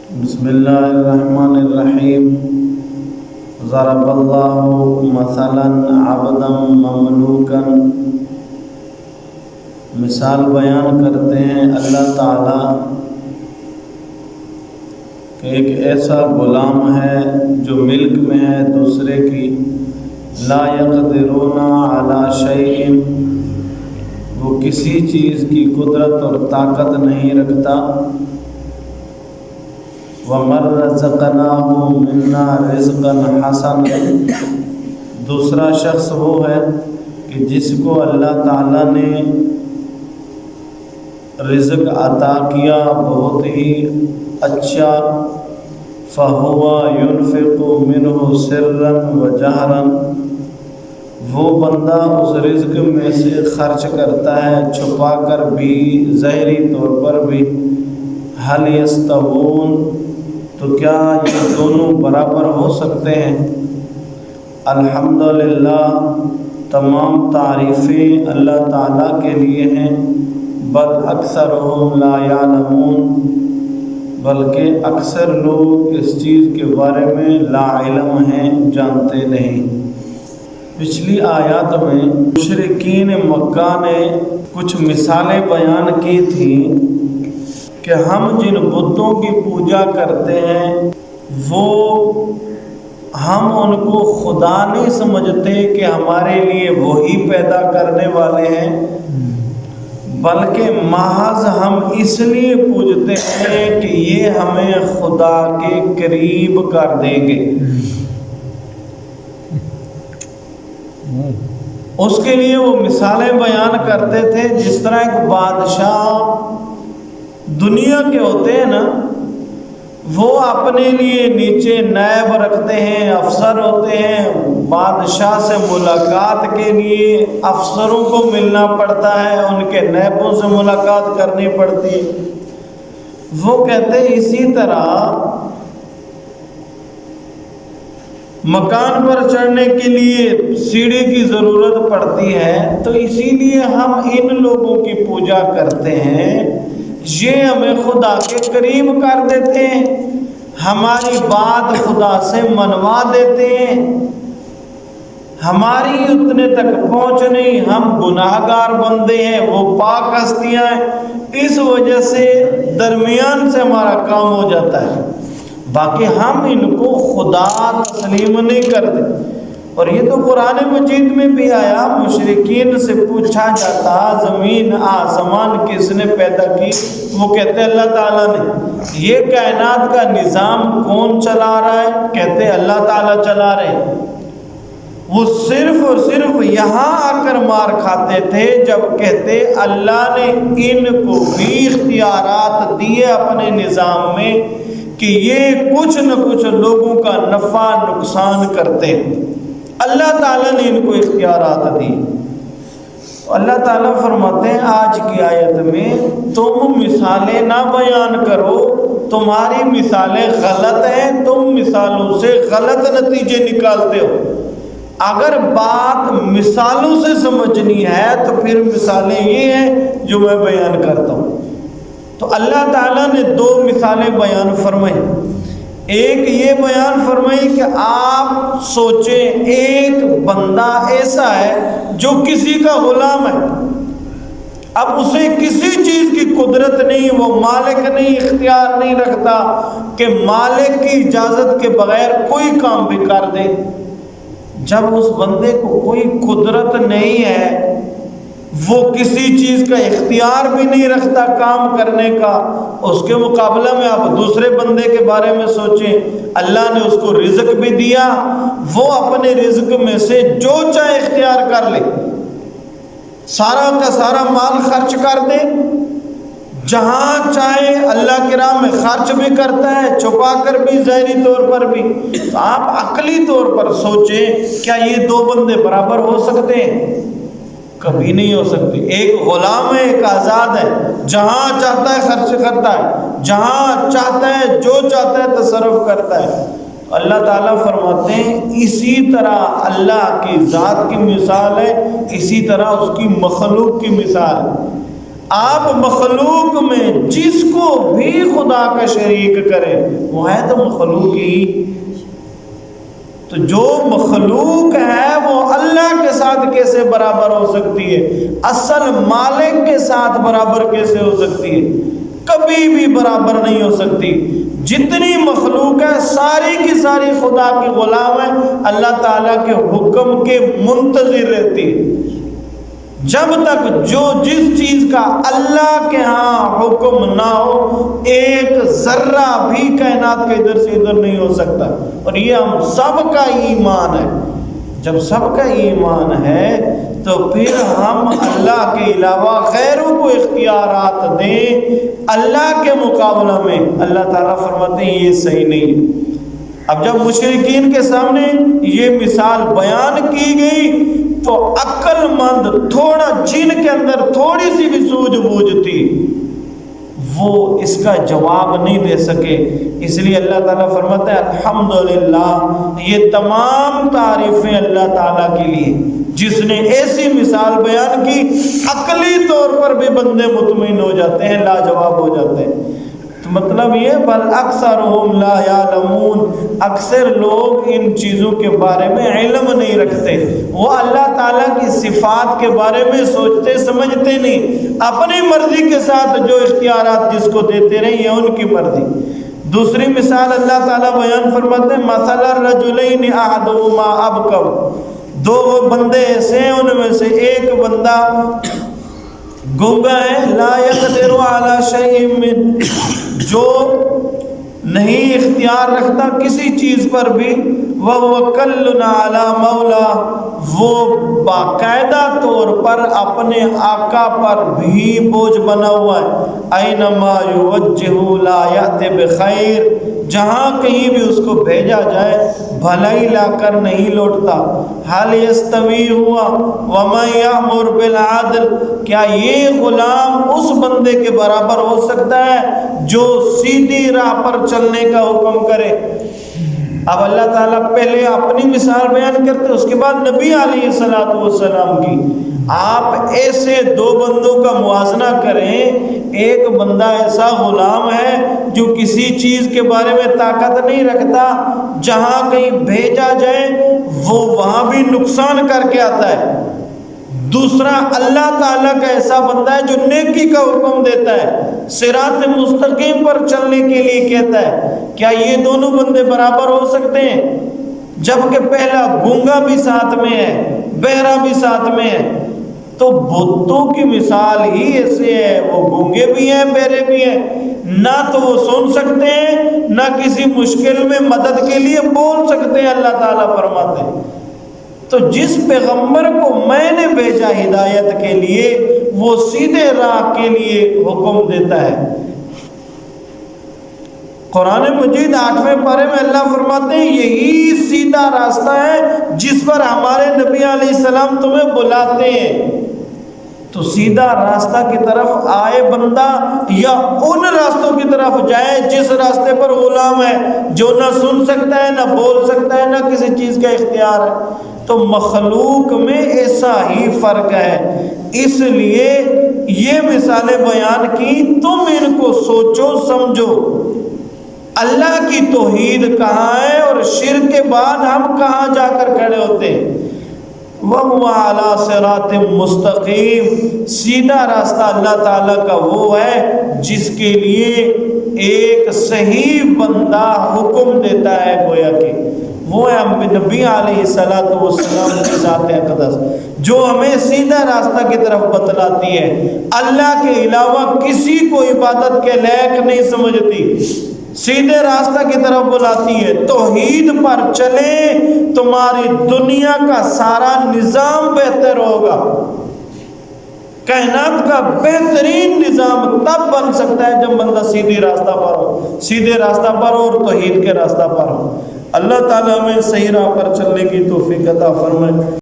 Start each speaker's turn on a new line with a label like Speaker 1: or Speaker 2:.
Speaker 1: بسم اللہ الرحمن الرحیم۔ ضرب اللہ مثلا عبدا مملوکا، مثال بیان کرتے ہیں اللہ تعالیٰ کہ ایک ایسا غلام ہے جو ملک میں ہے دوسرے کی، لا یقدرون علی شیء، وہ کسی چیز کی قدرت اور طاقت نہیں رکھتا، وَمَن رَّزَقْنَاهُ مِنَّا رِزْقًا حَسَنًا، دوسرا شخص وہ ہے کہ جس کو اللہ تعالیٰ نے رزق عطا کیا بہت ہی اچھا، فَهُوَ يُنْفِقُ مِنْهُ سِرًّا وَجَهْرًا، وہ بندہ اس رزق میں سے خرچ کرتا ہے چھپا کر بھی ظاہری طور پر بھی۔ هَلْ يَسْتَوُونَ، تو کیا یہ دونوں برابر ہو سکتے ہیں؟ الحمدللہ، تمام تعریفیں اللہ تعالیٰ کے لیے ہیں، بل اکثرهم لا یعلمون، بلکہ اکثر لوگ اس چیز کے بارے میں لا علم ہیں، جانتے نہیں۔ پچھلی آیات میں مشرکین مکہ نے کچھ مثالیں بیان کی تھیں کہ ہم جن بتوں کی پوجا کرتے ہیں وہ ہم ان کو خدا نہیں سمجھتے کہ ہمارے لیے وہی پیدا کرنے والے ہیں، بلکہ محض ہم اس لیے پوجتے ہیں کہ یہ ہمیں خدا کے قریب کر دیں گے۔ اس کے لیے وہ مثالیں بیان کرتے تھے، جس طرح ایک بادشاہ دنیا کے ہوتے ہیں نا، وہ اپنے لیے نیچے نائب رکھتے ہیں، افسر ہوتے ہیں، بادشاہ سے ملاقات کے لیے افسروں کو ملنا پڑتا ہے، ان کے نائبوں سے ملاقات کرنی پڑتی ہے۔ وہ کہتے ہیں اسی طرح مکان پر چڑھنے کے لیے سیڑھی کی ضرورت پڑتی ہے، تو اسی لیے ہم ان لوگوں کی پوجا کرتے ہیں، یہ ہمیں خدا کے قریب کر دیتے ہیں، ہماری بات خدا سے منوا دیتے ہیں، ہماری اتنے تک پہنچ نہیں، ہم گناہ گار بندے ہیں، وہ پاک ہستیاں ہیں، اس وجہ سے درمیان سے ہمارا کام ہو جاتا ہے، باقی ہم ان کو خدا تسلیم نہیں کرتے۔ اور یہ تو قرآن مجید میں بھی آیا، مشرکین سے پوچھا جاتا زمین آسمان کس نے پیدا کی، وہ کہتے اللہ تعالیٰ نے۔ یہ کائنات کا نظام کون چلا رہا ہے؟ کہتے اللہ تعالیٰ چلا رہے ہیں۔ وہ صرف اور صرف یہاں آ کر مار کھاتے تھے جب کہتے اللہ نے ان کو بھی اختیارات دیے اپنے نظام میں کہ یہ کچھ نہ کچھ لوگوں کا نفع نقصان کرتے ہیں، اللہ تعالیٰ نے ان کو اختیارات دی۔ اللہ تعالیٰ فرماتے ہیں آج کی آیت میں، تم مثالیں نہ بیان کرو، تمہاری مثالیں غلط ہیں، تم مثالوں سے غلط نتیجے نکالتے ہو۔ اگر بات مثالوں سے سمجھنی ہے تو پھر مثالیں یہ ہیں جو میں بیان کرتا ہوں۔ تو اللہ تعالیٰ نے دو مثالیں بیان فرمائی۔ ایک یہ بیان فرمائی کہ آپ سوچیں ایک بندہ ایسا ہے جو کسی کا غلام ہے، اب اسے کسی چیز کی قدرت نہیں، وہ مالک نہیں، اختیار نہیں رکھتا کہ مالک کی اجازت کے بغیر کوئی کام بھی کر دے۔ جب اس بندے کو کوئی قدرت نہیں ہے، وہ کسی چیز کا اختیار بھی نہیں رکھتا کام کرنے کا، اس کے مقابلہ میں آپ دوسرے بندے کے بارے میں سوچیں، اللہ نے اس کو رزق بھی دیا، وہ اپنے رزق میں سے جو چاہے اختیار کر لے، سارا کا سارا مال خرچ کر دے، جہاں چاہے اللہ کی راہ میں خرچ بھی کرتا ہے، چھپا کر بھی ظاہری طور پر بھی۔ تو آپ عقلی طور پر سوچیں، کیا یہ دو بندے برابر ہو سکتے ہیں؟ کبھی نہیں ہو سکتے۔ ایک غلام ہے، ایک آزاد ہے، جہاں چاہتا ہے خرچ کرتا ہے، جہاں چاہتا ہے جو چاہتا ہے تصرف کرتا ہے۔ اللہ تعالیٰ فرماتے ہیں اسی طرح اللہ کی ذات کی مثال ہے، اسی طرح اس کی مخلوق کی مثال ہے۔ آپ مخلوق میں جس کو بھی خدا کا شریک کرے وہ ہے تو مخلوق ہی، تو جو مخلوق ہے وہ اللہ کے ساتھ کیسے برابر ہو سکتی ہے؟ اصل مالک کے ساتھ برابر کیسے ہو سکتی ہے؟ کبھی بھی برابر نہیں ہو سکتی۔ جتنی مخلوق ہے ساری کی ساری خدا کی غلام ہے، اللہ تعالیٰ کے حکم کے منتظر رہتی ہے۔ جب تک جو جس چیز کا اللہ کے ہاں حکم نہ ہو، ایک ذرہ بھی کائنات کے ادھر سے ادھر نہیں ہو سکتا۔ اور یہ ہم سب کا ایمان ہے۔ جب سب کا ایمان ہے تو پھر ہم اللہ کے علاوہ غیروں کو اختیارات دیں اللہ کے مقابلہ میں، اللہ تعالیٰ فرماتے ہیں یہ صحیح نہیں۔ اب جب مشرکین کے سامنے یہ مثال بیان کی گئی تو عقل مند تھوڑا جن کے اندر تھوڑی سی بھی سوجھ بوجھ تھی وہ اس کا جواب نہیں دے سکے۔ اس لیے اللہ تعالیٰ فرماتا ہے الحمدللہ، یہ تمام تعریفیں اللہ تعالیٰ کے لیے جس نے ایسی مثال بیان کی، عقلی طور پر بھی بندے مطمئن ہو جاتے ہیں، لاجواب ہو جاتے ہیں۔ تو مطلب یہ بل اکثرهم لا یعلمون، اکثر لوگ ان چیزوں کے بارے میں علم نہیں رکھتے، وہ اللہ تعالیٰ کی صفات کے بارے میں سوچتے سمجھتے نہیں، اپنی مرضی کے ساتھ جو اختیارات جس کو دیتے رہے یہ ان کی مرضی۔ دوسری مثال اللہ تعالیٰ بیان فرماتے ہیں مثل الرجلین احدهما ابکم، دو وہ بندے ایسے ہیں ان میں سے ایک بندہ گنگا ہے، لا یقدر علی شیء من، جو نہیں اختیار رکھتا کسی چیز پر بھی، وَهُوَ كَلٌّ عَلَى مَوْلَى، وہ باقاعدہ طور پر اپنے آقا پر بھی بوجھ بنا ہوا ہے، اَيْنَمَا يُوَجِّهُ لَا يَأْتِ بِخَيْرٍ، جہاں کہیں بھی اس کو بھیجا جائے بھلائی لا کر نہیں لوٹتا۔ حَلْ يَسْتَوِي هُوَ وَمَنْ يَأْمُرُ بِالْعَدْلِ، کیا یہ غلام اس بندے کے برابر ہو سکتا ہے جو سیدھی راہ پر چلنے کا حکم کرے؟ اب اللہ تعالیٰ پہلے اپنی مثال بیان کرتے اس کے بعد نبی علیہ السلام کی۔ آپ ایسے دو بندوں کا موازنہ کریں، ایک بندہ ایسا غلام ہے جو کسی چیز کے بارے میں طاقت نہیں رکھتا، جہاں کہیں بھیجا جائے وہ وہاں بھی نقصان کر کے آتا ہے۔ دوسرا اللہ تعالیٰ کا ایسا بندہ ہے جو نیکی کا حکم دیتا ہے، صراط مستقیم پر چلنے کے لیے کہتا ہے۔ کیا یہ دونوں بندے برابر ہو سکتے ہیں؟ جبکہ پہلا گونگا بھی ساتھ میں ہے، بہرا بھی ساتھ میں ہے۔ تو بتوں کی مثال ہی ایسے ہے، وہ گونگے بھی ہیں بہرے بھی ہیں، نہ تو وہ سن سکتے ہیں نہ کسی مشکل میں مدد کے لیے بول سکتے ہیں، اللہ تعالیٰ فرماتے ہیں۔ تو جس پیغمبر کو میں نے بھیجا ہدایت کے لیے وہ سیدھے راہ کے لیے حکم دیتا ہے۔ قرآن مجید 8ویں پارے میں اللہ فرماتے ہیں یہی سیدھا راستہ ہے جس پر ہمارے نبی علیہ السلام تمہیں بلاتے ہیں۔ تو سیدھا راستہ کی طرف آئے بندہ یا ان راستوں کی طرف جائے جس راستے پر غلام ہے، جو نہ سن سکتا ہے نہ بول سکتا ہے نہ کسی چیز کا اختیار ہے۔ تو مخلوق میں ایسا ہی فرق ہے، اس لیے یہ مثالیں بیان کی، تم ان کو سوچو سمجھو۔ اللہ کی توحید کہاں ہے اور شرک کے بعد ہم کہاں جا کر کھڑے ہوتے ہیں؟ وَهُوَ عَلَى صِرَاطٍ مُسْتَقِيمٍ، سیدھا راستہ اللہ تعالیٰ کا وہ ہے جس کے لیے ایک صحیح بندہ حکم دیتا ہے، گویا کہ وہ ہے نبی علیہ السلام کی ذات اقدس جو ہمیں سیدھا راستہ کی طرف بتلاتی ہے، اللہ کے علاوہ کسی کو عبادت کے لائق نہیں سمجھتی، سیدھے راستہ کی طرف بلاتی ہے۔ توحید پر چلیں، تمہاری دنیا کا سارا نظام بہتر ہوگا۔ کائنات کا بہترین نظام تب بن سکتا ہے جب بندہ سیدھی راستہ پر ہو، سیدھے راستہ پر ہو اور توحید کے راستہ پر ہو۔ اللہ تعالیٰ ہمیں صحیح راہ پر چلنے کی توفیق عطا فرمائے۔